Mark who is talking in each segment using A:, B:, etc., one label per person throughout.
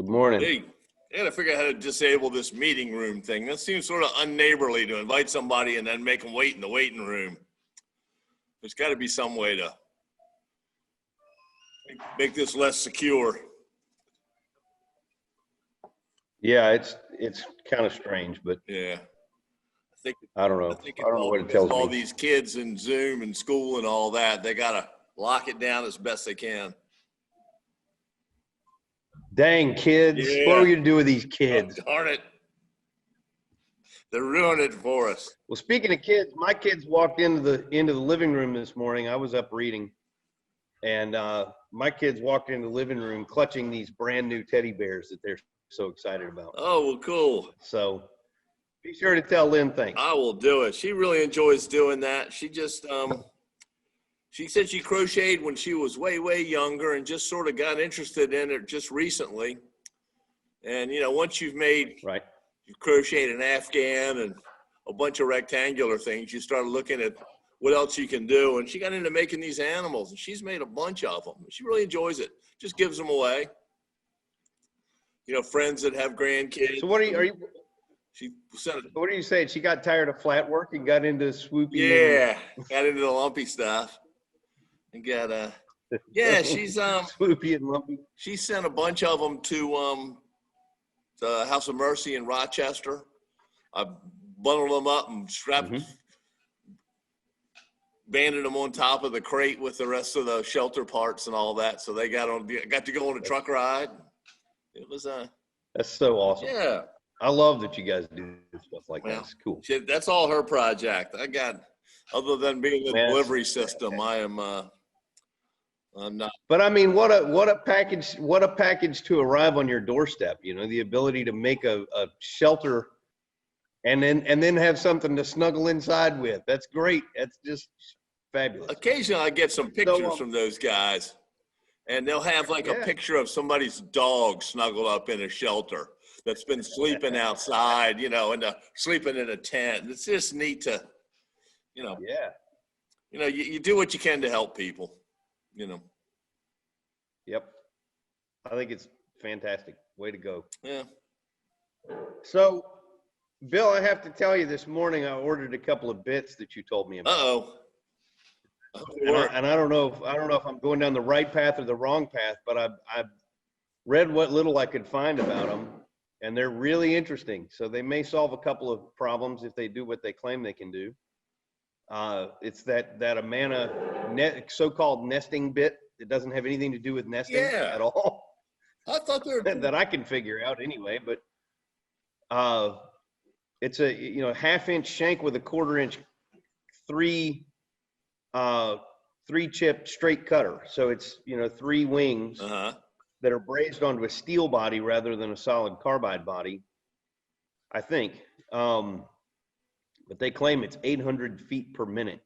A: Good morning.
B: Hey, I gotta figure out how to disable this meeting room thing. That seems sort of unneighborly to invite somebody and then make them wait in the waiting room. There's got to be some way to make this less secure.
A: Yeah, it's kind of strange, but
B: Yeah.
A: I don't know.
B: I think
A: I don't know what it tells
B: all
A: me.
B: these kids in Zoom and school and all that, they gotta lock it down as best they can.
A: Dang kids!
B: Yeah.
A: What are we gonna do with these kids?
B: Oh, darn it! They're ruining it for us.
A: Well, speaking of kids, my kids walked into the living room this morning. I was up reading, and my kids walked into the living room clutching these brand new teddy bears that they're so excited about.
B: Oh, well, cool.
A: So be sure to tell Lynn thanks.
B: I will do it. She really enjoys doing that. She just she said she crocheted when she was way younger and just sort of got interested in it just recently. And you know, once you've crocheted an Afghan and a bunch of rectangular things, you start looking at what else you can do. And she got into making these animals, and she's made a bunch of them. She really enjoys it. Just gives them away. You know, friends that have grandkids.
A: So what are you?
B: She said,
A: what are you saying? She got tired of flat work and got into swoopy.
B: Yeah, got into the lumpy stuff. And got yeah, she's
A: swoopy and lumpy.
B: She sent a bunch of them to the House of Mercy in Rochester. I bundled them up and banded them on top of the crate with the rest of the shelter parts and all that. So they got to go on a truck ride. It was
A: that's so awesome.
B: Yeah,
A: I love that you guys do stuff like that. It's cool.
B: That's all her project. I got, other than being a delivery system, I'm not.
A: But I mean, what a package to arrive on your doorstep. You know, the ability to make a shelter and then have something to snuggle inside with. That's great. That's just fabulous.
B: Occasionally I get some pictures from those guys, and they'll have like a picture of somebody's dog snuggled up in a shelter that's been sleeping outside, you know, and sleeping in a tent. It's just neat to, you know.
A: Yeah.
B: You know, you do what you can to help people, you know.
A: Yep. I think it's fantastic. Way to go.
B: Yeah.
A: So, Bill, I have to tell you, this morning I ordered a couple of bits that you told me about.
B: Uh-oh.
A: And I don't know if I'm going down the right path or the wrong path, but I've read what little I could find about them, and they're really interesting. So they may solve a couple of problems if they do what they claim they can do. It's that Amana so-called nesting bit. It doesn't have anything to do with nesting at all.
B: I thought they were
A: that I can figure out anyway, but it's a, you know, 1/2-inch shank with a 1/4-inch 3-chip straight cutter. So it's, you know, 3 wings that are brazed onto a steel body rather than a solid carbide body, I think. But they claim it's 800 feet per minute,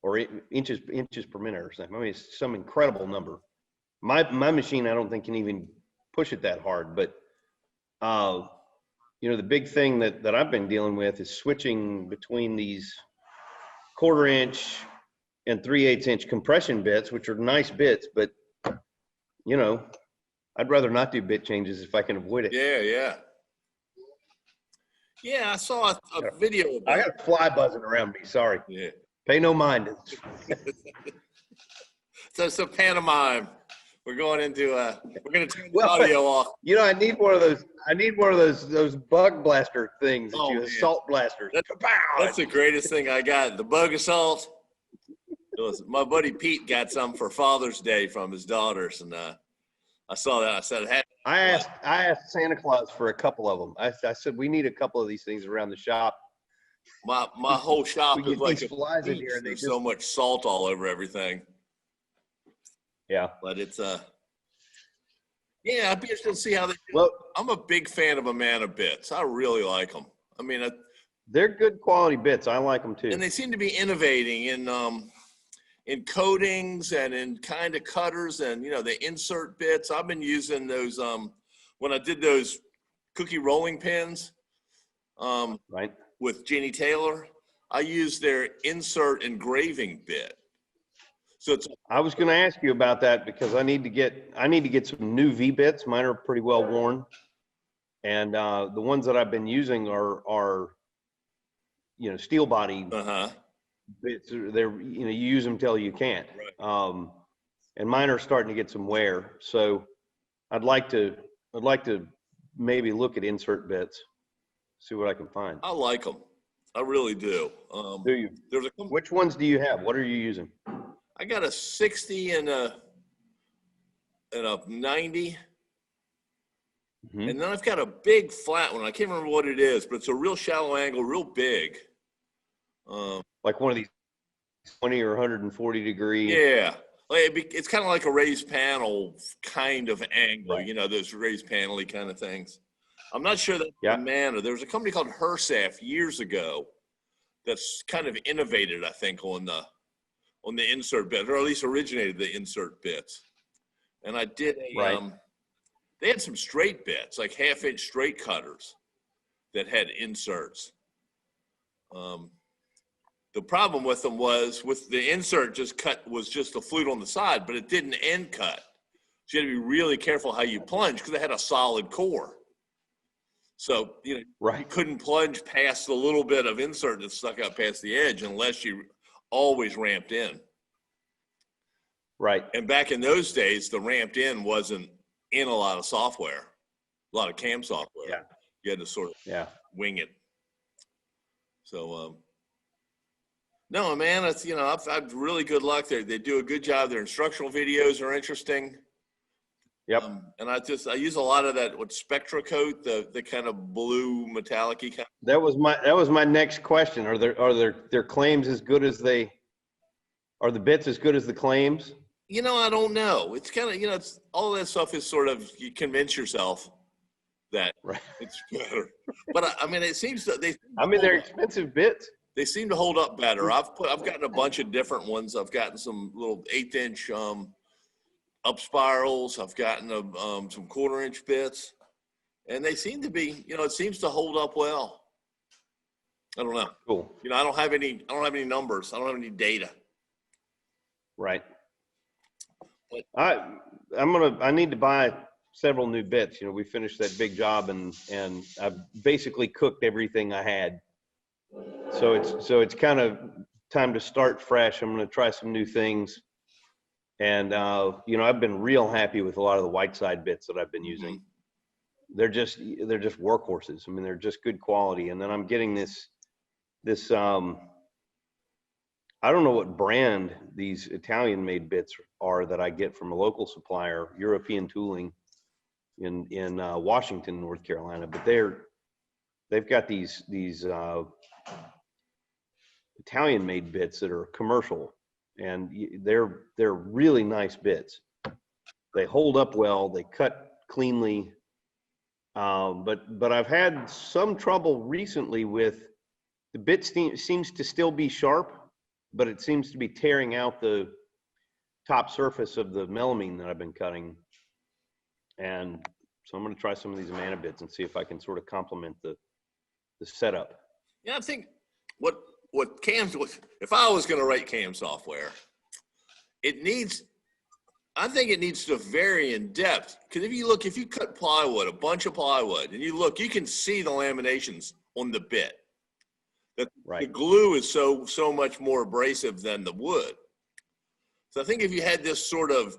A: or inches per minute or something. I mean, it's some incredible number. My machine, I don't think, can even push it that hard. But you know, the big thing that I've been dealing with is switching between these 1/4-inch and 3/8-inch compression bits, which are nice bits, but you know, I'd rather not do bit changes if I can avoid it.
B: Yeah. Yeah, I saw a video about
A: I got a fly buzzing around me. Sorry.
B: Yeah.
A: Pay no mind.
B: So it's a pantomime. We're going into we're going to turn the audio off.
A: You know, I need one of those bug blaster things, assault blasters.
B: That's the greatest thing I got. The bug assault. My buddy Pete got some for Father's Day from his daughters, and I saw that. I said, hey.
A: I asked Santa Claus for a couple of them. I said, we need a couple of these things around the shop.
B: My whole shop is like a
A: flies in here, and
B: there's so much salt all over everything.
A: Yeah,
B: but it's yeah, I'd be interested to see how they do.
A: Well,
B: I'm a big fan of Amana bits. I really like them. I mean,
A: they're good quality bits. I like them too.
B: And they seem to be innovating in coatings and in kind of cutters, and you know, they insert bits. I've been using those when I did those cookie rolling pins with Jeannie Taylor. I used their insert engraving bit. So it's,
A: I was going to ask you about that because I need to get some new V bits. Mine are pretty well worn, and the ones that I've been using are steel body bits. They're you use them till you can't.
B: right.
A: And mine are starting to get some wear. So I'd like to maybe look at insert bits, see what I can find.
B: I like them. I really do.
A: Do you? Which ones do you have? What are you using?
B: I got a 60 and a 90.
A: Mm-hmm.
B: And then I've got a big flat one. I can't remember what it is, but it's a real shallow angle, real big.
A: Like one of these 20 or 140 degree.
B: Yeah. It's kind of like a raised panel kind of angle,
A: Right.
B: Those raised panel-y kind of things. I'm not sure that's
A: Yeah.
B: the manner. There was a company called Hersaf years ago that's kind of innovated, I think, on the insert bit, or at least originated the insert bits. And I did they had some straight bits, like 1/2-inch straight cutters that had inserts. The problem with them was with the insert was just a flute on the side, but it didn't end cut. So you had to be really careful how you plunge because it had a solid core. So, you couldn't plunge past the little bit of insert that stuck out past the edge unless you always ramped in.
A: Right.
B: And back in those days, the ramped in wasn't in a lot of software, a lot of CAM software.
A: Yeah.
B: You had to sort of wing it. So, no, man, it's, I've had really good luck there. They do a good job. Their instructional videos are interesting.
A: Yep.
B: And I use a lot of that Spectra coat, the kind of blue metallic-y kind.
A: That was my next question. Are their claims as good as are the bits as good as the claims?
B: I don't know. It's kind of, it's all that stuff is sort of, you convince yourself that it's better. But I mean, it seems that
A: they're expensive bits.
B: They seem to hold up better. I've gotten a bunch of different ones. I've gotten some little 1/8-inch up spirals. I've gotten some 1/4-inch bits, and they seem to be, it seems to hold up well. I don't know.
A: Cool.
B: I don't have any numbers. I don't have any data.
A: Right.
B: But
A: I need to buy several new bits. We finished that big job and I've basically cooked everything I had. So it's kind of time to start fresh. I'm going to try some new things. And, I've been real happy with a lot of the white side bits that I've been using. They're just workhorses. I mean, they're just good quality. And then I'm getting this, I don't know what brand these Italian made bits are that I get from a local supplier, European Tooling in Washington, North Carolina, but they've got these Italian made bits that are commercial, and they're really nice bits. They hold up well, they cut cleanly, but I've had some trouble recently with the bit seems to still be sharp, but it seems to be tearing out the top surface of the melamine that I've been cutting. And so I'm going to try some of these Amana bits and see if I can sort of complement the setup.
B: Yeah, I think what if I was going to write CAM software, I think it needs to vary in depth. Because if you cut plywood, a bunch of plywood, and you can see the laminations on the bit. The glue is so much more abrasive than the wood. So I think if you had this sort of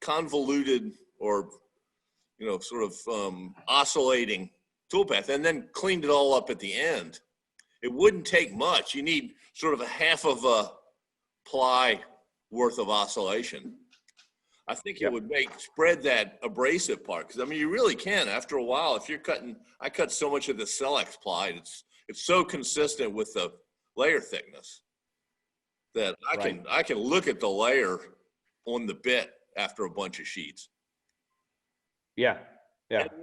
B: convoluted or sort of oscillating toolpath and then cleaned it all up at the end, it wouldn't take much. You need sort of a 1/2 of a ply worth of oscillation. I think it would spread that abrasive part, because I mean you really can after a while. If you're cutting, I cut so much of the Celex ply, it's so consistent with the layer thickness that I can look at the layer on the bit after a bunch of sheets.
A: Yeah.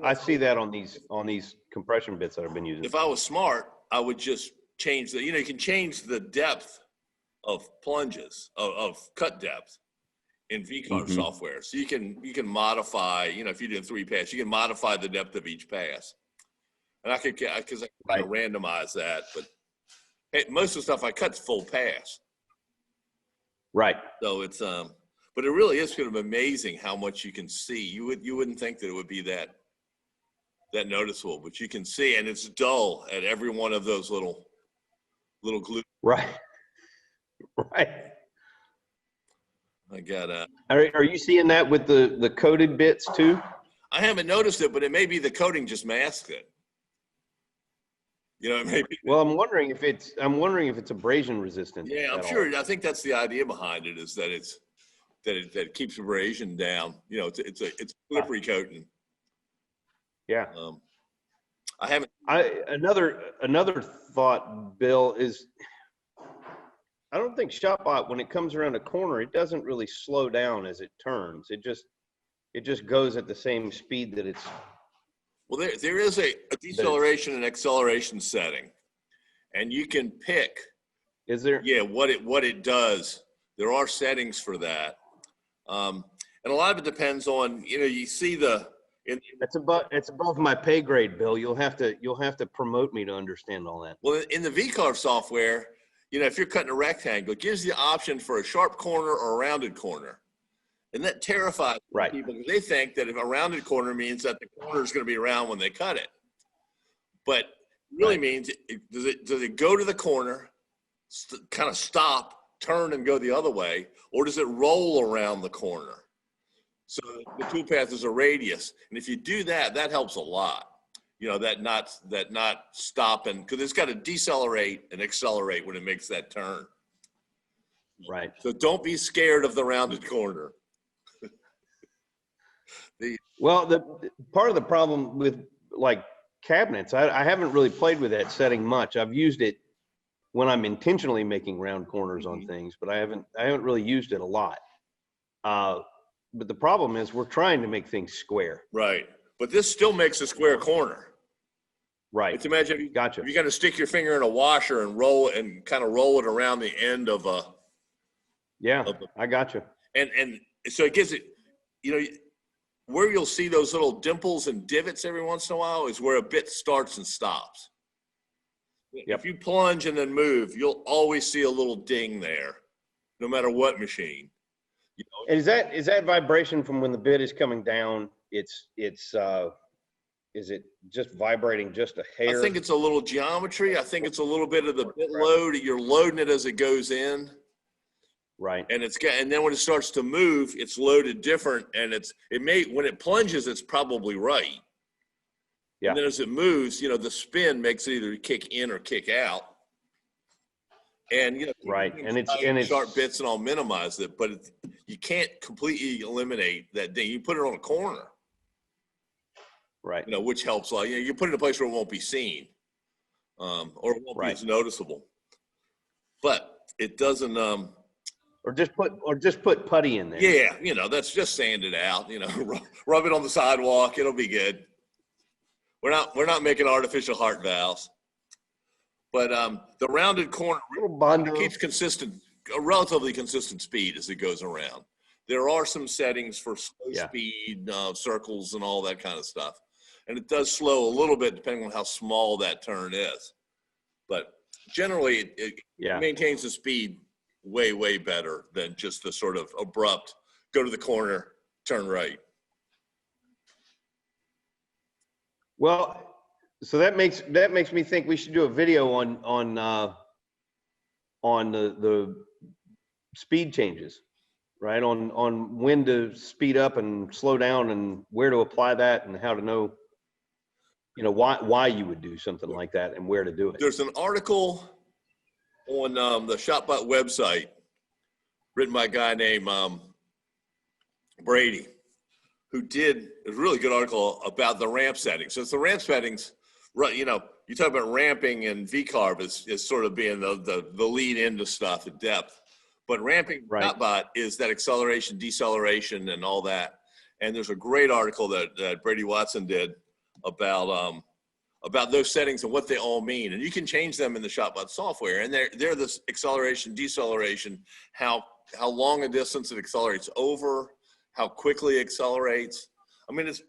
A: I see that on these compression bits that I've been using.
B: If I was smart, I would just change you can change the depth of plunges of cut depth in VCarve software. So you can modify, if you're doing 3 pass, you can modify the depth of each pass. And I can kind of randomize that, but hey, most of the stuff I cut's full pass.
A: Right.
B: So it's but it really is kind of amazing how much you can see. You wouldn't think that it would be that noticeable, but you can see, and it's dull at every one of those little glue.
A: Right. Right.
B: I got
A: Are you seeing that with the coated bits too?
B: I haven't noticed it, but it may be the coating just masks it. You know, maybe.
A: Well, I'm wondering if it's abrasion resistant.
B: Yeah, I'm sure. I think that's the idea behind it, is that it keeps abrasion down. You know, it's a slippery coating.
A: Yeah.
B: I haven't.
A: Another thought, Bill, is I don't think ShopBot, when it comes around a corner, it doesn't really slow down as it turns. It just goes at the same speed that it's.
B: Well, there is a deceleration and acceleration setting, and you can pick.
A: Is there?
B: Yeah, what it does. There are settings for that, and a lot of it depends on, you know, you see
A: It's above my pay grade, Bill. You'll have to promote me to understand all that.
B: Well, in the VCarve software, you know, if you're cutting a rectangle, it gives you the option for a sharp corner or a rounded corner. And that terrifies people, because they think that if a rounded corner means that the corner is going to be round when they cut it. But it really means, does it go to the corner, kind of stop, turn and go the other way, or does it roll around the corner? So the toolpath is a radius. And if you do that, that helps a lot. You know, that not stopping, because it's got to decelerate and accelerate when it makes that turn.
A: Right.
B: So don't be scared of the rounded corner.
A: Well, the part of the problem with like cabinets, I haven't really played with that setting much. I've used it when I'm intentionally making round corners on things, but I haven't really used it a lot. But the problem is we're trying to make things square.
B: Right. But this still makes a square corner.
A: Right.
B: Let's imagine if
A: Gotcha.
B: you're going to stick your finger in a washer and kind of roll it around the end of a.
A: Yeah, I gotcha.
B: And so it gives it, you know, where you'll see those little dimples and divots every once in a while is where a bit starts and stops. Yep. If you plunge and then move, you'll always see a little ding there, no matter what machine. You know?
A: Is that vibration from when the bit is coming down? Is it just vibrating just a hair?
B: I think it's a little geometry. I think it's a little bit of the bit load. You're loading it as it goes in.
A: Right.
B: And and then when it starts to move, it's loaded different, and when it plunges, it's probably right. Yeah. And then as it moves, you know, the spin makes it either kick in or kick out. And you know,
A: right. And it's
B: sharp bits, and I'll minimize it, but you can't completely eliminate that ding. You put it on a corner.
A: Right.
B: You know, which helps. Like, you know, you put it in a place where it won't be seen, or it won't be as noticeable. But it doesn't.
A: Or just put putty in there.
B: Yeah, you know, that's just sand it out. You know, rub it on the sidewalk. It'll be good. We're not making artificial heart valves, but the rounded corner keeps a relatively consistent speed as it goes around. There are some settings for slow speed, circles, and all that kind of stuff, and it does slow a little bit depending on how small that turn is. But generally, it maintains the speed way better than just the sort of abrupt go to the corner, turn right.
A: Well, so that makes me think we should do a video on the speed changes, right? On when to speed up and slow down, and where to apply that, and how to know, you know, why you would do something like that and where to do it.
B: There's an article on the ShopBot website written by a guy named Brady, who did a really good article about the ramp settings. So it's the ramp settings, right? You know, you talk about ramping and VCarve is sort of being the lead into stuff at depth, but ramping ShopBot is that acceleration, deceleration, and all that. And there's a great article that Brady Watson did about those settings and what they all mean. And you can change them in the ShopBot software. And they're this acceleration, deceleration, how long a distance it accelerates over, how quickly it accelerates. I mean, it's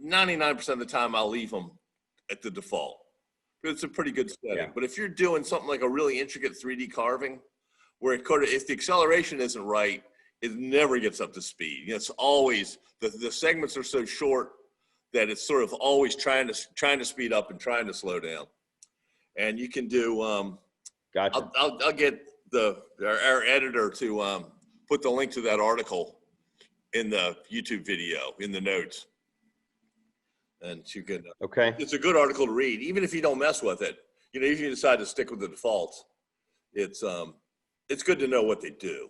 B: 99% of the time I'll leave them at the default. But it's a pretty good setting. Yeah. But if you're doing something like a really intricate 3D carving, where if the acceleration isn't right, it never gets up to speed. You know, it's always, the segments are so short that it's sort of always trying to speed up and trying to slow down. And you can do,
A: Gotcha.
B: I'll get our editor to put the link to that article in the YouTube video, in the notes. And you can,
A: okay.
B: It's a good article to read, even if you don't mess with it. You know, if you decide to stick with the defaults, it's good to know what they do.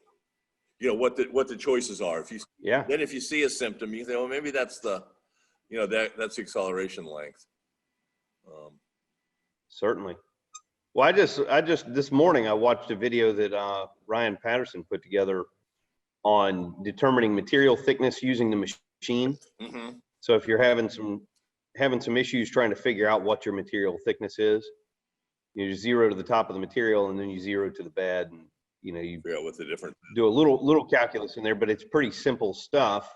B: You know, what the choices are. Then if you see a symptom, you say, well, maybe that's the, you know, that's the acceleration length.
A: Certainly. Well, I just this morning I watched a video that Ryan Patterson put together on determining material thickness using the machine.
B: Mm-hmm.
A: So if you're having some issues trying to figure out what your material thickness is, you zero to the top of the material and then you zero to the bed, and you know, you
B: figure out what the difference is.
A: Do a little calculus in there, but it's pretty simple stuff.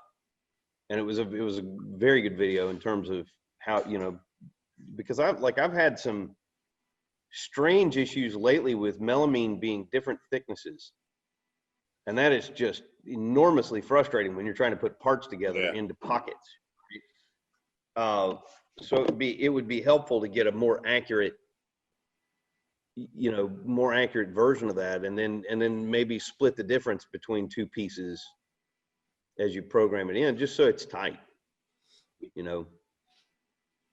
A: And it was a very good video in terms of how, you know, because I've had some strange issues lately with melamine being different thicknesses. And that is just enormously frustrating when you're trying to put parts together into pockets. So it would be helpful to get a more accurate, you know, more accurate version of that, and then maybe split the difference between two pieces as you program it in, just so it's tight, you know.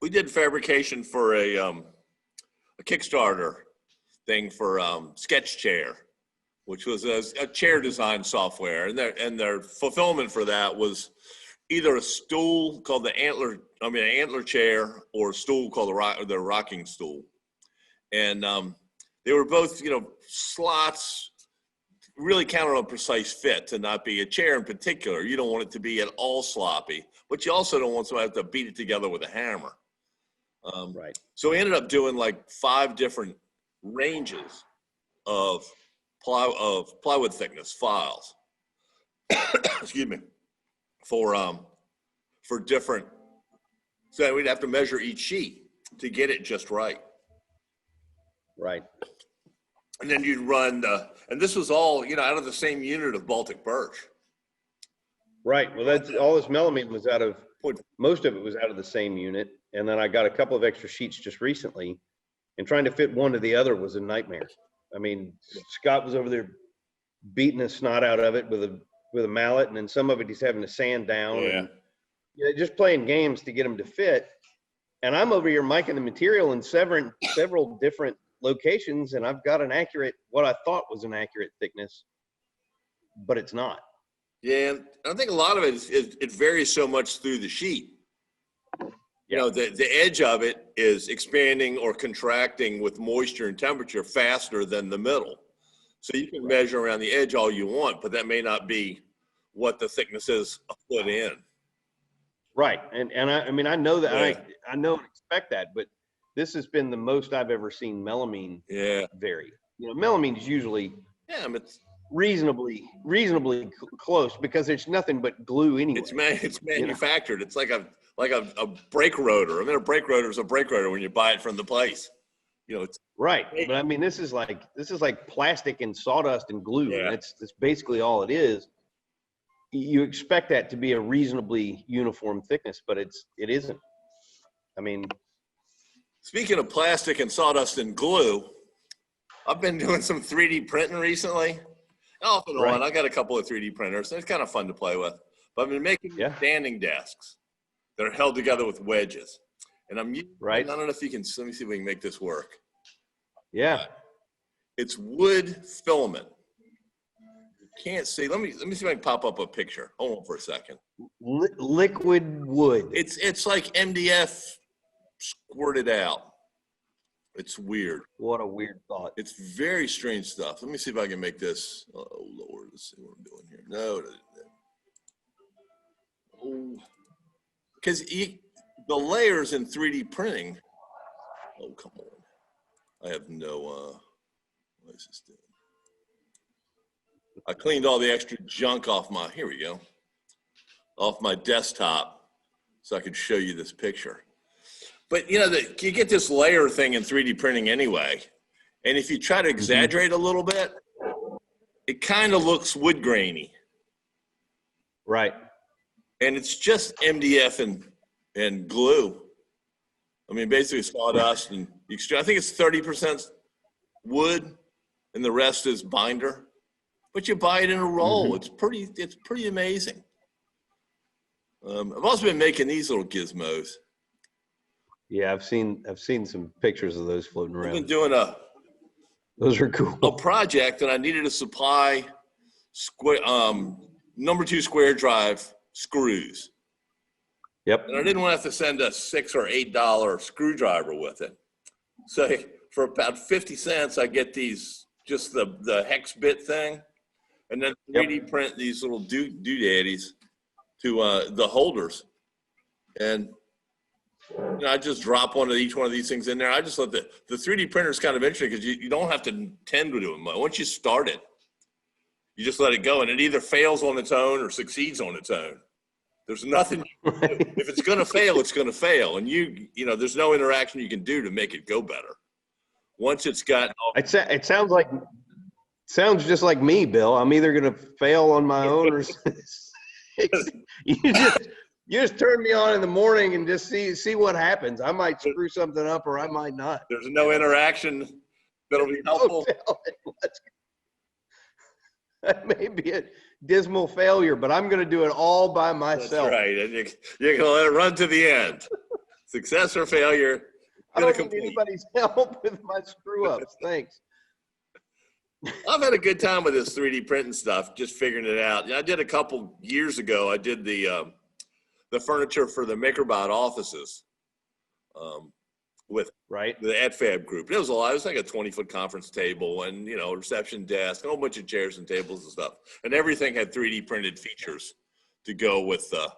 B: We did fabrication for a Kickstarter thing for Sketch Chair, which was a chair design software, and their fulfillment for that was either a stool called an antler chair, or a stool called the rocking stool. And they were both, you know, slots, really counted on precise fit to not be a chair in particular. You don't want it to be at all sloppy, but you also don't want somebody to beat it together with a hammer.
A: Right.
B: So we ended up doing like 5 different ranges of plywood thickness files. Excuse me. For different, so we'd have to measure each sheet to get it just right.
A: Right.
B: And then you'd run and this was all, you know, out of the same unit of Baltic birch.
A: Right. Well, that's all. This melamine was most of it was out of the same unit. And then I got a couple of extra sheets just recently, and trying to fit one to the other was a nightmare. I mean, Scott was over there beating the snot out of it with a mallet, and then some of it he's having to sand down.
B: Yeah.
A: And, you know, just playing games to get them to fit. And I'm over here miking the material in several different locations, and I've got what I thought was an accurate thickness, but it's not.
B: Yeah, I think a lot of it varies so much through the sheet. You know, the edge of it is expanding or contracting with moisture and temperature faster than the middle. So you can measure around the edge all you want, but that may not be what the thickness is a foot in.
A: Right. And I mean, I know that, I know and expect that, but this has been the most I've ever seen melamine vary. You know, melamine is usually reasonably close, because it's nothing but glue anyway.
B: It's manufactured. You know? It's like a brake rotor. I mean, a brake rotor is a brake rotor when you buy it from the place. You know, it's
A: right. But I mean, this is like plastic and sawdust and glue. Yeah. And it's basically all it is. You expect that to be a reasonably uniform thickness, but it isn't. I mean,
B: speaking of plastic and sawdust and glue, I've been doing some 3D printing recently. Off and on, I got a couple of 3D printers. It's kind of fun to play with. But I've been making standing desks that are held together with wedges. And I'm using, I don't know if you can, let me see if we can make this work.
A: Yeah.
B: It's wood filament. Can't see. Let me see if I can pop up a picture. Hold on for a second.
A: Liquid wood.
B: It's like MDF squirted out. It's weird.
A: What a weird thought.
B: It's very strange stuff. Let me see if I can make this. Oh Lord, let's see what I'm doing here. No. Oh, because the layers in 3D printing. Oh, come on. I have no. What is this doing? I cleaned all the extra junk off my, here we go, off my desktop so I could show you this picture. But you know, you get this layer thing in 3D printing anyway. And if you try to exaggerate a little bit, it kind of looks wood grainy.
A: Right.
B: And it's just MDF and glue. I mean, basically sawdust and I think it's 30% wood and the rest is binder. But you buy it in a roll.
A: Mm-hmm.
B: It's pretty amazing. I've also been making these little gizmos.
A: Yeah, I've seen some pictures of those floating around.
B: I've been doing
A: those are cool.
B: A project, and I needed to supply number 2 square drive screws.
A: Yep.
B: And I didn't want to have to send a $6 or $8 screwdriver with it. So for about 50 cents, I get these, just the hex bit thing, and then 3D print these little doodads to the holders. And I just drop each one of these things in there. I just let the 3D printer is kind of interesting because you don't have to tend to do it much. Once you start it, you just let it go, and it either fails on its own or succeeds on its own. There's nothing you can do. If it's going to fail, it's going to fail, and there's no interaction you can do to make it go better. Once it's got,
A: it sounds just like me, Bill. I'm either going to fail on my own or you just turn me on in the morning and just see what happens. I might screw something up or I might not.
B: There's no interaction that'll be helpful.
A: That may be a dismal failure, but I'm going to do it all by myself.
B: That's right. And you're going to let it run to the end. Success or failure.
A: I don't need anybody's help with my screw ups. Thanks.
B: I've had a good time with this 3D printing stuff, just figuring it out. I did a couple years ago. I did the furniture for the MakerBot offices with the AdFab group. It was a lot. It was like a 20-foot conference table and, a reception desk, a whole bunch of chairs and tables and stuff. And everything had 3D printed features to go with the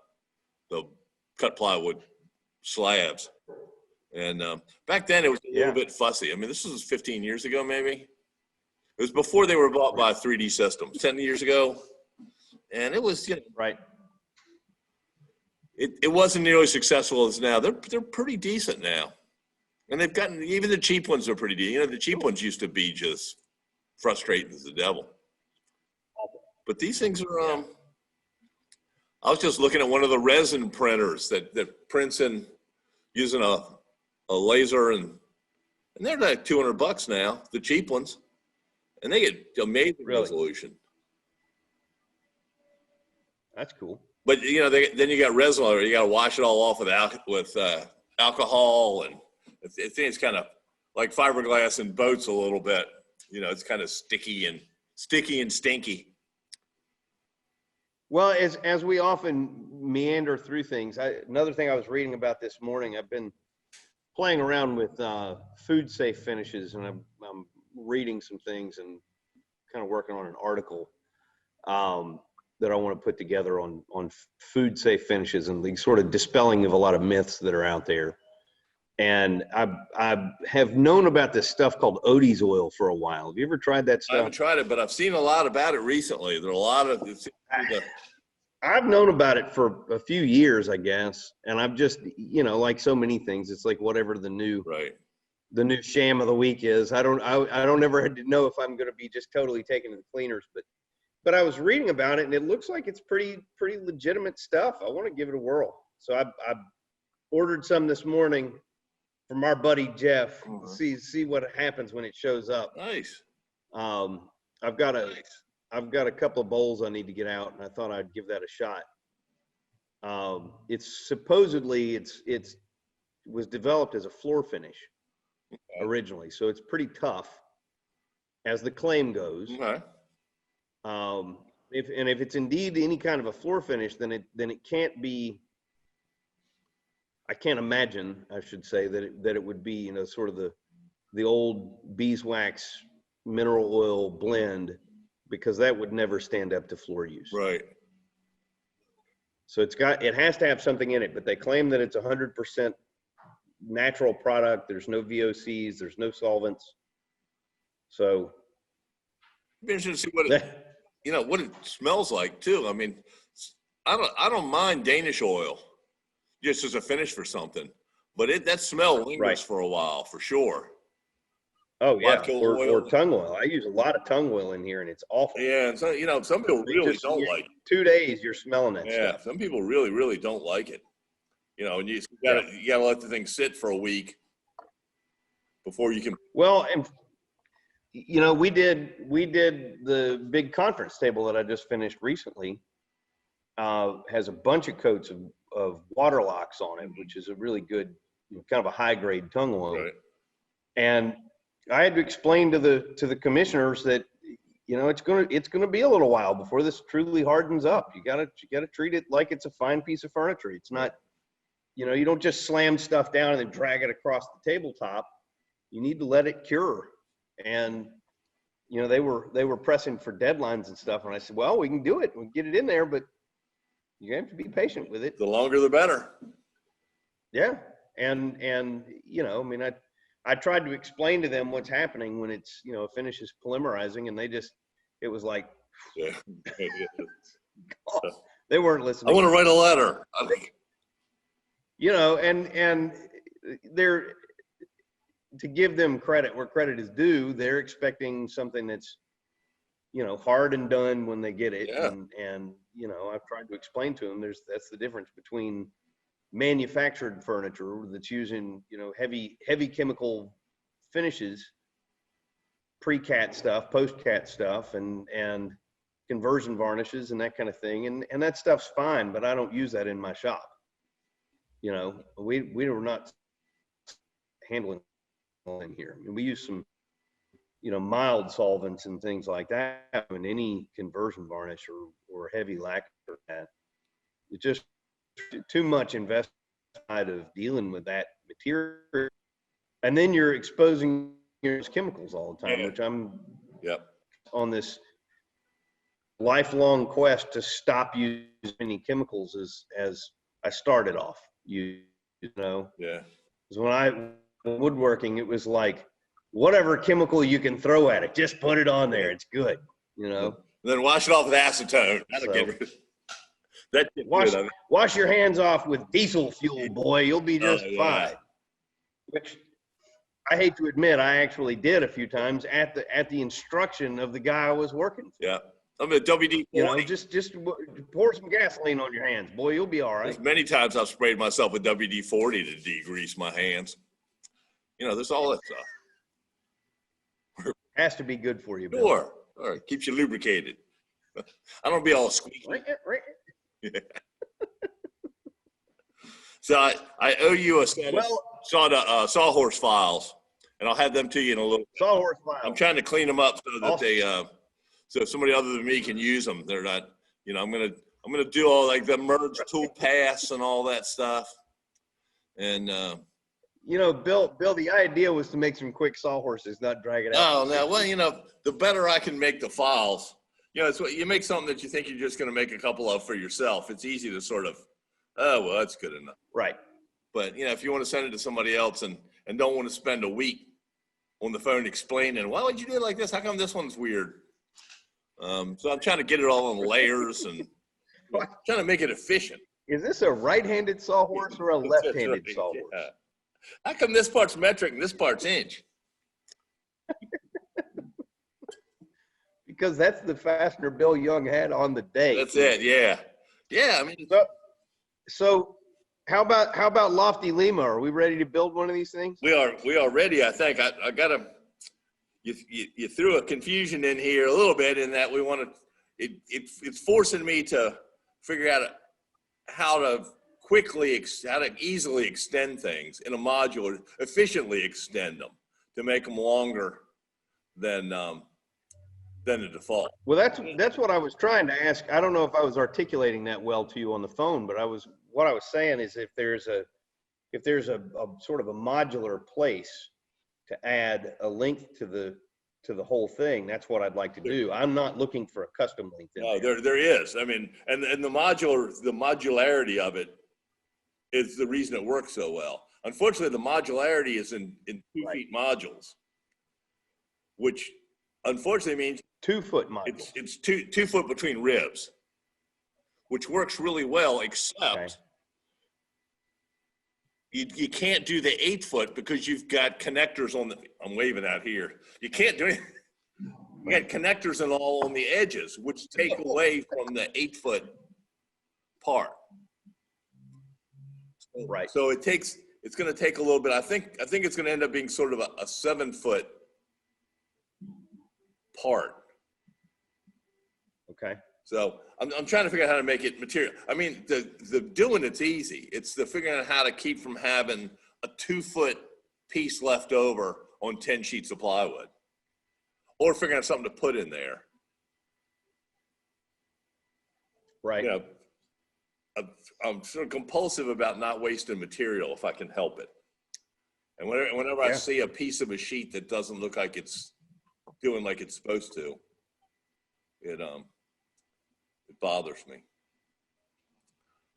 B: cut plywood slabs. And back then it was a little bit fussy. I mean, this was 15 years ago, maybe. It was before they were bought by 3D Systems, 10 years ago. And it was,
A: right.
B: It wasn't nearly as successful as now. They're pretty decent now. And they've gotten, even the cheap ones are pretty decent. The cheap ones used to be just frustrating as the devil. But these things are, I was just looking at one of the resin printers that prints in using a laser, and they're like $200 now, the cheap ones. And they get amazing resolution.
A: That's cool.
B: But then you got resin. You got to wash it all off with alcohol, and it's kind of like fiberglass in boats a little bit. It's kind of sticky and stinky.
A: Well, as we often meander through things, another thing I was reading about this morning, I've been playing around with food safe finishes, and I'm reading some things and kind of working on an article that I want to put together on food safe finishes and the sort of dispelling of a lot of myths that are out there. And I have known about this stuff called Oaties Oil for a while. Have you ever tried that stuff?
B: I haven't tried it, but I've seen a lot about it recently. There are a lot of.
A: I've known about it for a few years, I guess, and I've just, like so many things, it's like whatever the new sham of the week is. I don't ever know if I'm going to be just totally taken to the cleaners, but I was reading about it and it looks like it's pretty legitimate stuff. I want to give it a whirl. So I ordered some this morning from our buddy Jeff. See what happens when it shows up.
B: Nice.
A: I've got a couple of bowls I need to get out, and I thought I'd give that a shot. It's supposedly it was developed as a floor finish originally, so it's pretty tough, as the claim goes.
B: Okay.
A: If it's indeed any kind of a floor finish, then it can't be. I can't imagine, I should say, that it would be, sort of the old beeswax mineral oil blend, because that would never stand up to floor use.
B: Right.
A: So it has to have something in it, but they claim that it's 100% natural product. There's no VOCs, there's no solvents. So
B: it'd be interesting to see what it smells like too. I mean, I don't mind Danish oil just as a finish for something, but that smell lingers for a while, for sure.
A: Oh yeah,
B: vodka
A: or
B: oil.
A: tongue oil. I use a lot of tongue oil in here, and it's awful.
B: Yeah, and so, you know, some people really don't like it.
A: 2 days, you're smelling that
B: Yeah,
A: stuff.
B: some people really, really don't like it. You know, and you gotta let the thing sit for a week before you can.
A: Well, and you know, we did the big conference table that I just finished recently. Has a bunch of coats of water locks on it, which is a really good, kind of a high grade tongue oil.
B: Right.
A: And I had to explain to the commissioners that, you know, it's gonna be a little while before this truly hardens up. You gotta treat it like it's a fine piece of furniture. It's not, you know, you don't just slam stuff down and then drag it across the tabletop. You need to let it cure. And you know, they were pressing for deadlines and stuff, and I said, well, we can do it, we can get it in there, but you have to be patient with it.
B: The longer, the better.
A: Yeah, and you know, I mean, I tried to explain to them what's happening when it's, you know, finish is polymerizing, and it was like,
B: Yeah.
A: they weren't listening.
B: I want to write a letter.
A: You know, and they're, to give them credit where credit is due, they're expecting something that's, you know, hard and done when they get it.
B: Yeah.
A: And you know, I've tried to explain to them that's the difference between manufactured furniture that's using, you know, heavy chemical finishes, pre-cat stuff, post-cat stuff, and conversion varnishes and that kind of thing. And that stuff's fine, but I don't use that in my shop. You know, we were not handling in here. I mean, we use some, you know, mild solvents and things like that in any conversion varnish or heavy lacquer. It's just too much investment of dealing with that material, and then you're exposing your chemicals all the time, which I'm on this lifelong quest to stop using any chemicals as I started off. You know, because when woodworking, it was like, whatever chemical you can throw at it, just put it on there. It's good, you know.
B: And then wash it off with acetone.
A: Wash your hands off with diesel fuel, boy. You'll be just fine. Which I hate to admit, I actually did a few times at the instruction of the guy I was working for.
B: Yeah, I'm a WD-40.
A: You know, just pour some gasoline on your hands, boy. You'll be all right.
B: There's many times I've sprayed myself with WD-40 to degrease my hands. You know, there's all that stuff.
A: Has to be good for you, Bill.
B: Sure. All right. Keeps you lubricated. I don't be all squeaky.
A: Right.
B: Yeah. So I owe you a set of sawhorse files, and I'll have them to you in a little bit.
A: Sawhorse files.
B: I'm trying to clean them up so that they so somebody other than me can use them. They're not, you know, I'm gonna do all like the merge tool pass and all that stuff. And
A: you know, Bill, the idea was to make some quick sawhorses, not drag it out.
B: Oh, no. Well, you know, the better I can make the files, you know, it's what you make something that you think you're just going to make a couple of for yourself. It's easy to sort of, oh, well, that's good enough.
A: Right.
B: But, you know, if you want to send it to somebody else and don't want to spend a week on the phone explaining, why would you do it like this? How come this one's weird? So I'm trying to get it all in layers and trying to make it efficient.
A: Is this a right-handed sawhorse or a left-handed sawhorse?
B: Yeah. How come this part's metric and this part's inch?
A: Because that's the fastener Bill Young had on the day.
B: That's it. Yeah. Yeah. I mean,
A: so how about Lofty Lima? Are we ready to build one of these things?
B: We are ready. I think I got to, you threw a confusion in here a little bit in that we want to, it's forcing me to figure out how to easily extend things in a module, efficiently extend them to make them longer than the default.
A: Well, that's what I was trying to ask. I don't know if I was articulating that well to you on the phone, but what I was saying is if there's a sort of a modular place to add a link to the whole thing, that's what I'd like to do. I'm not looking for a custom link.
B: No, there is. I mean, and the modularity of it is the reason it works so well. Unfortunately, the modularity is in 2 feet modules, which unfortunately means
A: 2 foot modules.
B: It's 2 foot between ribs, which works really well, except you can't do the 8 foot because you've got connectors on the, I'm waving out here. You can't do it. You got connectors and all on the edges, which take away from the 8 foot part.
A: Right.
B: So it's going to take a little bit. I think it's going to end up being sort of a 7 foot part.
A: Okay.
B: So I'm trying to figure out how to make it material. I mean, the doing it's easy. It's the figuring out how to keep from having a 2 foot piece left over on 10 sheets of plywood, or figuring out something to put in there.
A: Right.
B: You know, I'm sort of compulsive about not wasting material if I can help it. And whenever I see a piece of a sheet that doesn't look like it's doing like it's supposed to, it bothers me.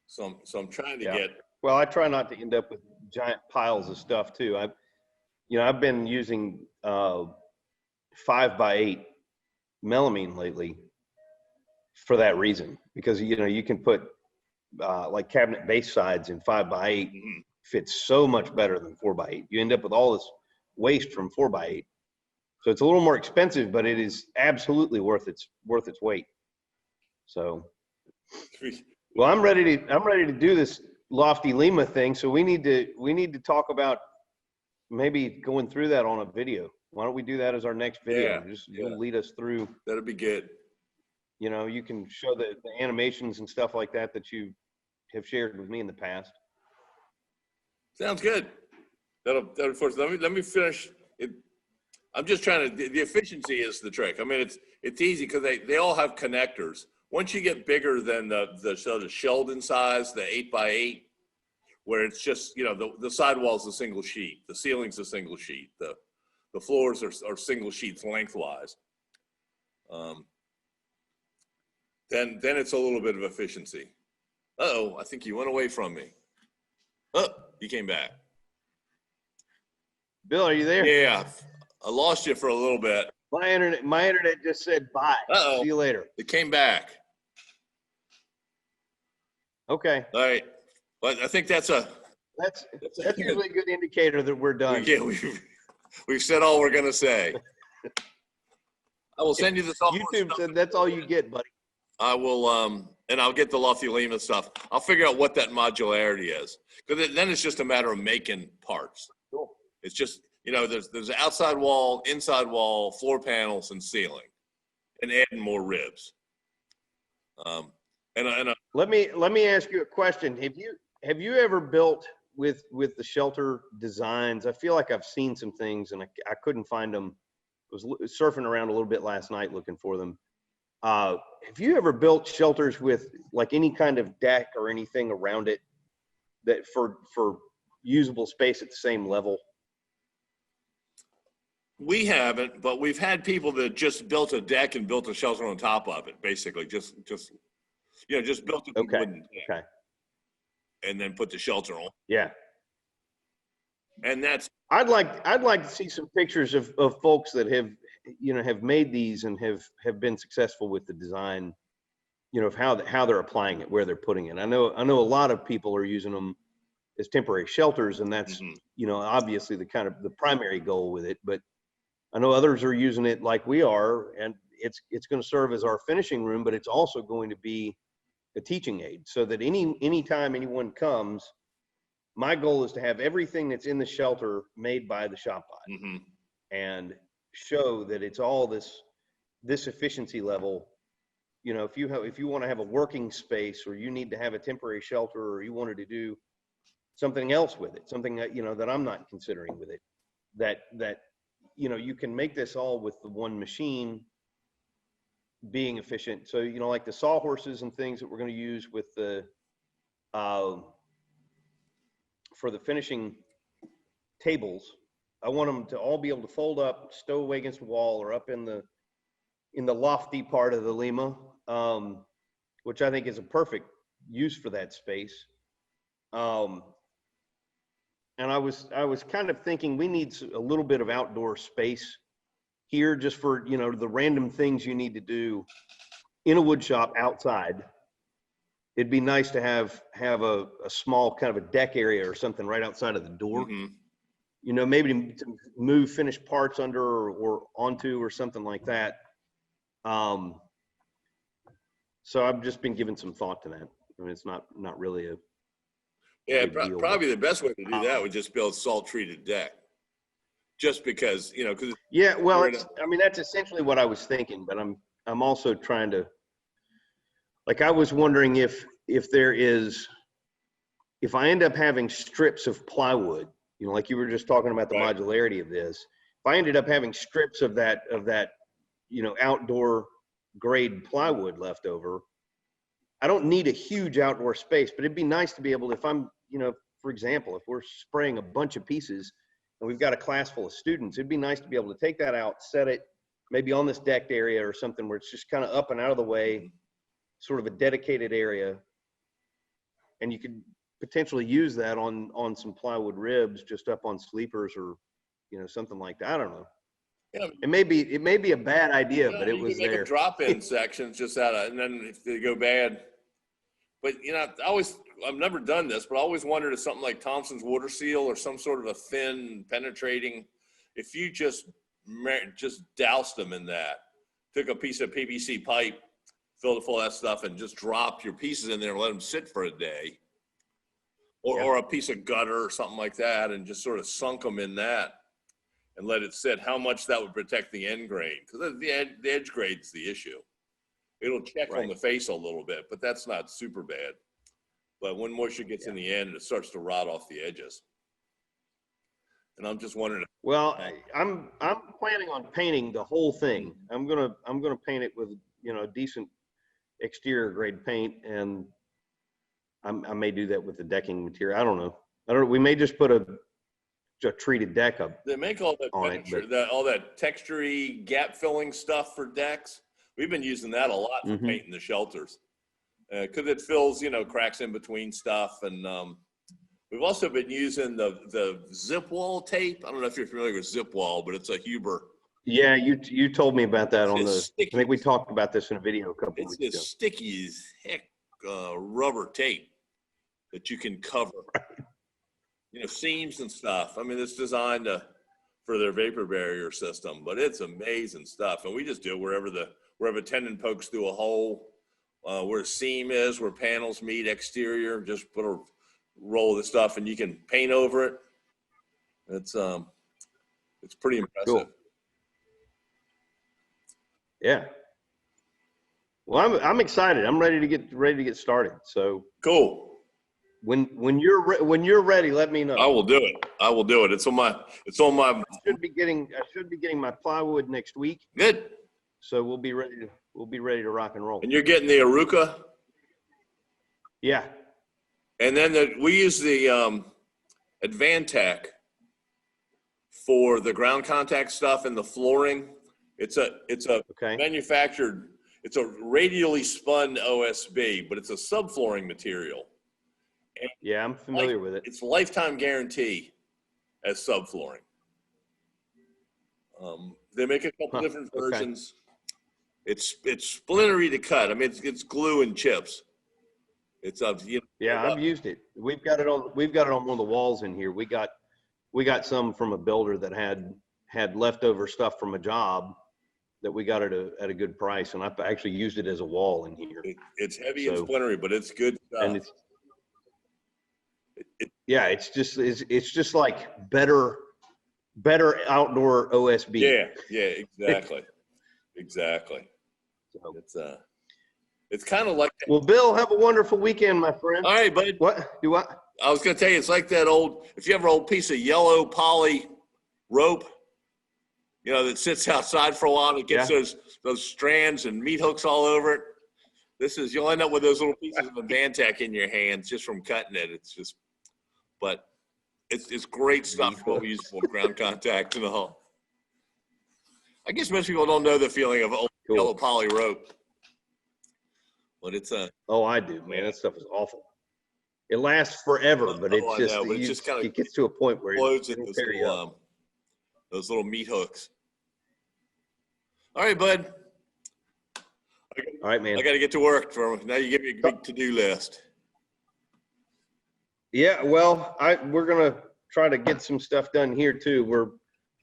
B: So I'm trying to get.
A: Well, I try not to end up with giant piles of stuff too. I've been using 5x8 melamine lately for that reason, because you can put like cabinet base sides in 5x8 fits so much better than 4x8. You end up with all this waste from 4x8. So it's a little more expensive, but it is absolutely worth its weight. So, well, I'm ready to do this lofty Lima thing. So we need to talk about maybe going through that on a video. Why don't we do that as our next video? You'll lead us through.
B: That'll be good.
A: You can show the animations and stuff like that you have shared with me in the past.
B: Sounds good. That'll force. Let me finish it. I'm just trying to. The efficiency is the trick. I mean, it's easy because they all have connectors. Once you get bigger than the sort of Sheldon size, the 8x8, where it's just the sidewall's a single sheet, the ceiling's a single sheet, the floors are single sheets lengthwise. Then it's a little bit of efficiency. Uh-oh, I think you went away from me. Oh, you came back.
A: Bill, are you there?
B: Yeah, I lost you for a little bit.
A: My internet just said bye.
B: Uh-oh.
A: See you later.
B: It came back.
A: Okay.
B: All right. But I think that's
A: usually a good indicator that we're done.
B: Yeah, we've said all we're going to say. I will send you the software
A: YouTube
B: stuff.
A: said that's all you get, buddy.
B: I will, and I'll get the Lofty Lima stuff. I'll figure out what that modularity is, because then it's just a matter of making parts.
A: Cool.
B: It's just, there's an outside wall, inside wall, floor panels, and ceiling, and adding more ribs.
A: Let me ask you a question. Have you ever built with the shelter designs? I feel like I've seen some things and I couldn't find them. I was surfing around a little bit last night looking for them. Have you ever built shelters with like any kind of deck or anything around it that for usable space at the same level?
B: We haven't, but we've had people that just built a deck and built a shelter on top of it, basically. Just built a wooden deck. Okay. And then put the shelter on.
A: Yeah. And
B: that's.
A: I'd like to see some pictures of folks that have made these and have been successful with the design, of how they're applying it, where they're putting it. I know a lot of people are using them as temporary shelters, and that's obviously the primary goal with it. But I know others are using it like we are, and it's going to serve as our finishing room, but it's also going to be a teaching aid, so that anytime anyone comes, my goal is to have everything that's in the shelter made by the ShopBot, and show that it's all this efficiency level. If you want to have a working space, or you need to have a temporary shelter, or you wanted to do something else with it, something that that I'm not considering with it, that you can make this all with the one machine being efficient. So like the sawhorses and things that we're going to use with the for the finishing tables, I want them to all be able to fold up, stow away against the wall, or up in the lofty part of the Lima, which I think is a perfect use for that space. And I was kind of thinking we need a little bit of outdoor space here, just for the random things you need to do in a wood shop outside. it'd be nice to have a small kind of a deck area or something right outside of the door. You know, maybe to move finished parts under or onto or something like that. So I've just been giving some thought to that. I mean, it's not really a big deal,
B: probably the best way to do that would just build salt treated deck. Just because, you know, because
A: yeah, well, I mean, that's essentially what I was thinking, but I'm also trying to, like, I was wondering if I end up having strips of plywood, you know, like you were just talking about the modularity of this. If I ended up having strips of that, you know, outdoor grade plywood left over, I don't need a huge outdoor space, but it'd be nice to be able to, if I'm, you know, for example, if we're spraying a bunch of pieces and we've got a class full of students, it'd be nice to be able to take that out, set it maybe on this decked area or something where it's just kind of up and out of the way, sort of a dedicated area. And you could potentially use that on some plywood ribs just up on sleepers or, you know, something like that. I don't know.
B: Yeah,
A: it may be a bad idea, but it was there.
B: Drop-in sections just out of, and then if they go bad. But, you know, I've never done this, but I always wondered if something like Thompson's water seal or some sort of a thin penetrating, if you just doused them in that, took a piece of PVC pipe, filled it full of that stuff, and just drop your pieces in there and let them sit for a day, or a piece of gutter or something like that, and just sort of sunk them in that and let it sit, how much that would protect the end grain. Because the edge grade's the issue. It'll check on the face a little bit, but that's not super bad. But when moisture gets in the end, it starts to rot off the edges. And I'm just wondering.
A: Well, I'm planning on painting the whole thing. I'm gonna paint it with, you know, decent exterior grade paint, and I may do that with the decking material. I don't know. We may just put a treated deck up.
B: They make all that all that textury gap filling stuff for decks. We've been using that a lot for painting the shelters, because it fills, you know, cracks in between stuff. And we've also been using the zip wall tape. I don't know if you're familiar with zip wall, but it's a Huber.
A: Yeah, you told me about that on the. Sticky. I think we talked about this in a video a couple weeks ago.
B: It's sticky as heck rubber tape that you can cover, you know, seams and stuff. I mean, it's designed for their vapor barrier system, but it's amazing stuff. And we just do it wherever a tendon pokes through a hole, where a seam is, where panels meet exterior, just put a roll of the stuff and you can paint over it. It's pretty impressive.
A: Cool. Yeah. Well, I'm excited. I'm ready to get started. So
B: cool.
A: When you're ready, let me know.
B: I will do it. It's on my. I
A: should be getting my plywood next week.
B: Good.
A: So we'll be ready to rock and roll.
B: And you're getting the Aruka?
A: Yeah.
B: And then we use the Advantech for the ground contact stuff and the flooring. It's a manufactured. It's a radially spun OSB, but it's a subflooring material. And
A: yeah, I'm familiar with it.
B: It's lifetime guarantee as subflooring. They make a couple different versions. It's splintery to cut. I mean, it's glue and chips. It's
A: I've used it. We've got it on one of the walls in here. We got some from a builder that had leftover stuff from a job that we got at a good price, and I've actually used it as a wall in here.
B: It's heavy and splintery, but it's good stuff. And
A: it's just like better outdoor OSB.
B: Yeah, exactly. So, it's kind of like that.
A: Well, Bill, have a wonderful weekend, my friend.
B: All right, bud.
A: What? Do what?
B: I was going to tell you, it's like that if you have an old piece of yellow poly rope, you know, that sits outside for a while, and it gets those strands and meat hooks all over it. You'll end up with those little pieces of Advantech in your hands just from cutting it. But it's great stuff for what we use for ground contact and all. I guess most people don't know the feeling of old yellow poly rope. But it's
A: oh, I do, man. That stuff is awful. It lasts forever, but it gets to a point where
B: it tear you up. Those little meat hooks. All right, bud. I gotta
A: All right, man.
B: I got to get to work. Now you give me a big to-do list.
A: Yeah, well, we're gonna try to get some stuff done here too.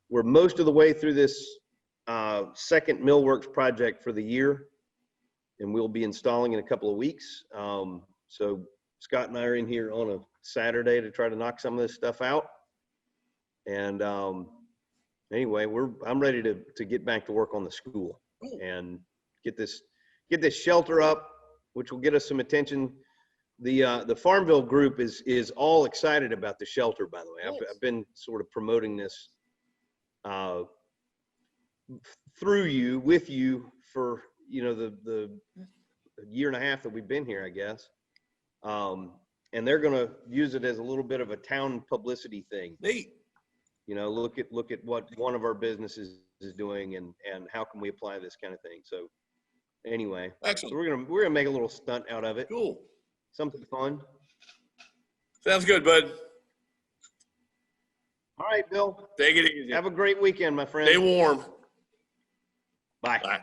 A: We're most of the way through this second Millworks project for the year, and we'll be installing in a couple of weeks. So Scott and I are in here on a Saturday to try to knock some of this stuff out. And anyway, I'm ready to get back to work on the school and get this shelter up, which will get us some attention. The Farmville group is all excited about the shelter, by the way.
B: Nice.
A: I've been sort of promoting this with you for, the year and a half that we've been here, I guess. And they're going to use it as a little bit of a town publicity thing.
B: Neat.
A: Look at what one of our businesses is doing and how can we apply this kind of thing. So anyway,
B: excellent.
A: So we're gonna make a little stunt out of it.
B: Cool.
A: Something fun.
B: Sounds good, bud.
A: All right, Bill.
B: Take it easy.
A: Have a great weekend, my friend.
B: Stay warm.
A: Bye.
B: Bye.